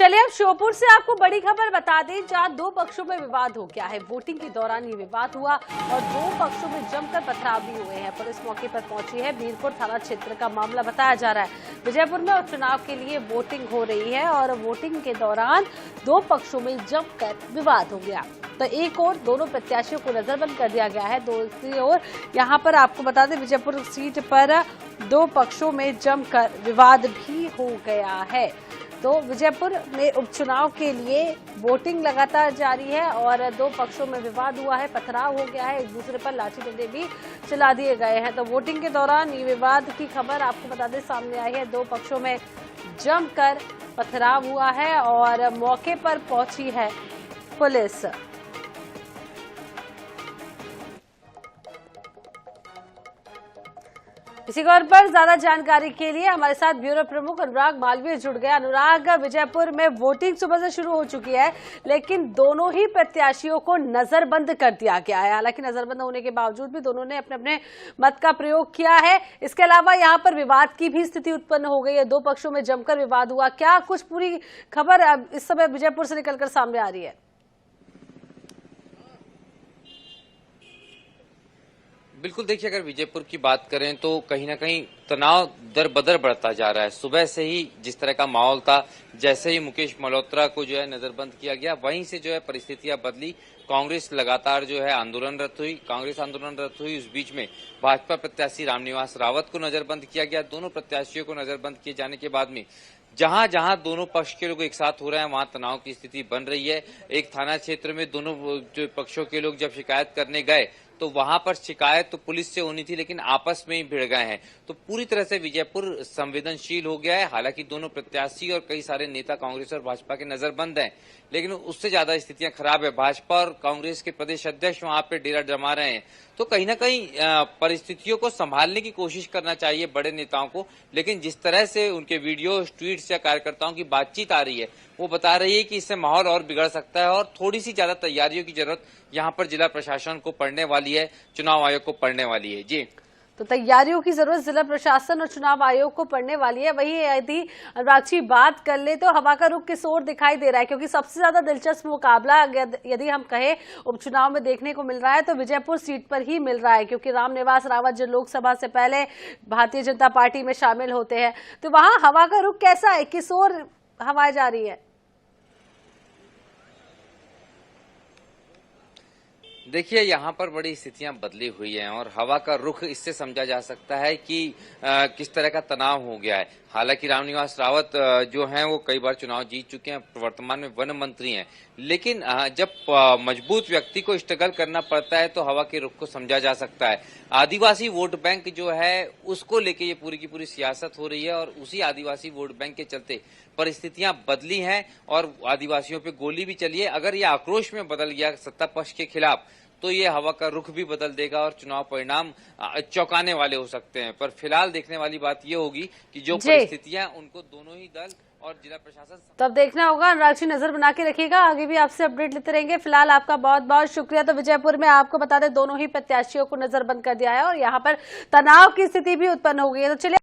चलिए अब श्योपुर से आपको बड़ी खबर बता दें, जहां दो पक्षों में विवाद हो गया है। वोटिंग के दौरान ये विवाद हुआ और दो पक्षों में जमकर पथराव भी हुए हैं। पुलिस मौके पर पहुंची है। बीरपुर थाना क्षेत्र का मामला बताया जा रहा है। विजयपुर में उपचुनाव के लिए वोटिंग हो रही है और वोटिंग के दौरान दो पक्षों में जमकर विवाद हो गया। तो एक ओर दोनों प्रत्याशियों को नजरबंद कर दिया गया है, दूसरी ओर यहाँ पर आपको बता दें विजयपुर सीट पर दो पक्षों में जमकर विवाद भी हो गया है। तो विजयपुर में उपचुनाव के लिए वोटिंग लगातार जारी है और दो पक्षों में विवाद हुआ है, पथराव हो गया है, एक दूसरे पर लाठी डंडे भी चला दिए गए हैं। तो वोटिंग के दौरान ये विवाद की खबर आपको बता दें सामने आई है। दो पक्षों में जमकर पथराव हुआ है और मौके पर पहुंची है पुलिस। इसी खबर पर ज्यादा जानकारी के लिए हमारे साथ ब्यूरो प्रमुख अनुराग मालवीय जुड़ गए। अनुराग, विजयपुर में वोटिंग सुबह से शुरू हो चुकी है, लेकिन दोनों ही प्रत्याशियों को नजरबंद कर दिया गया है। हालांकि नजरबंद होने के बावजूद भी दोनों ने अपने अपने मत का प्रयोग किया है। इसके अलावा यहाँ पर विवाद की भी स्थिति उत्पन्न हो गई है, दो पक्षों में जमकर विवाद हुआ। क्या कुछ पूरी खबर इस समय विजयपुर से निकलकर सामने आ रही है? बिल्कुल, देखिए अगर विजयपुर की बात करें तो कहीं ना कहीं तनाव दर बदर बढ़ता जा रहा है। सुबह से ही जिस तरह का माहौल था, जैसे ही मुकेश मल्होत्रा को जो है नजरबंद किया गया, वहीं से जो है परिस्थितियां बदली। कांग्रेस लगातार जो है आंदोलनरत हुई। उस बीच में भाजपा प्रत्याशी रामनिवास रावत को नजरबंद किया गया। दोनों प्रत्याशियों को नजरबंद किए जाने के बाद में जहां जहां दोनों पक्ष के लोग एक साथ हो रहे हैं, वहां तनाव की स्थिति बन रही है। एक थाना क्षेत्र में दोनों जो पक्षों के लोग जब शिकायत करने गए तो वहां पर शिकायत तो पुलिस से होनी थी, लेकिन आपस में ही भिड़ गए हैं। तो पूरी तरह से विजयपुर संवेदनशील हो गया है। हालांकि दोनों प्रत्याशी और कई सारे नेता कांग्रेस और भाजपा के नजरबंद हैं, लेकिन उससे ज्यादा स्थितियां खराब है। भाजपा और कांग्रेस के प्रदेश अध्यक्ष वहां पे डेरा जमा रहे हैं। तो कहीं ना कहीं परिस्थितियों को संभालने की कोशिश करना चाहिए बड़े नेताओं को, लेकिन जिस तरह से उनके वीडियो, ट्वीट्स या कार्यकर्ताओं की बातचीत आ रही है, वो बता रही है कि इससे माहौल और बिगड़ सकता है और थोड़ी सी ज्यादा तैयारियों की जरूरत यहाँ पर जिला प्रशासन को पड़ने वाली है, चुनाव आयोग को पड़ने वाली है। जी, तो तैयारियों की जरूरत जिला प्रशासन और चुनाव आयोग को पड़ने वाली है। वही यदि अनुराग जी बात कर ले तो हवा का रुख किस ओर दिखाई दे रहा है, क्योंकि सबसे ज्यादा दिलचस्प मुकाबला यदि हम कहें उपचुनाव में देखने को मिल रहा है तो विजयपुर सीट पर ही मिल रहा है, क्योंकि रामनिवास रावत जो लोकसभा से पहले भारतीय जनता पार्टी में शामिल होते हैं। तो वहां हवा का रुख कैसा है, किस ओर हवाएं जा रही है? देखिए यहाँ पर बड़ी स्थितियां बदली हुई हैं और हवा का रुख इससे समझा जा सकता है कि किस तरह का तनाव हो गया है। हालांकि रामनिवास रावत जो हैं वो कई बार चुनाव जीत चुके हैं, वर्तमान में वन मंत्री हैं, लेकिन जब मजबूत व्यक्ति को स्ट्रगल करना पड़ता है तो हवा के रुख को समझा जा सकता है। आदिवासी वोट बैंक जो है उसको लेके ये पूरी की पूरी सियासत हो रही है और उसी आदिवासी वोट बैंक के चलते परिस्थितियां बदली हैं और आदिवासियों पे गोली भी चली है। अगर ये आक्रोश में बदल गया सत्ता पक्ष के खिलाफ तो ये हवा का रुख भी बदल देगा और चुनाव परिणाम चौंकाने वाले हो सकते हैं। पर फिलहाल देखने वाली बात ये होगी कि जो परिस्थितियां उनको दोनों ही दल और जिला प्रशासन तो अब देखना होगा। अनुराग जी नजर बना के रखिएगा, आगे भी आपसे अपडेट लेते रहेंगे। फिलहाल आपका बहुत बहुत शुक्रिया। तो विजयपुर में आपको बता दें दोनों ही प्रत्याशियों को नजरबंद कर दिया है और यहाँ पर तनाव की स्थिति भी उत्पन्न हो गई है। तो चलिए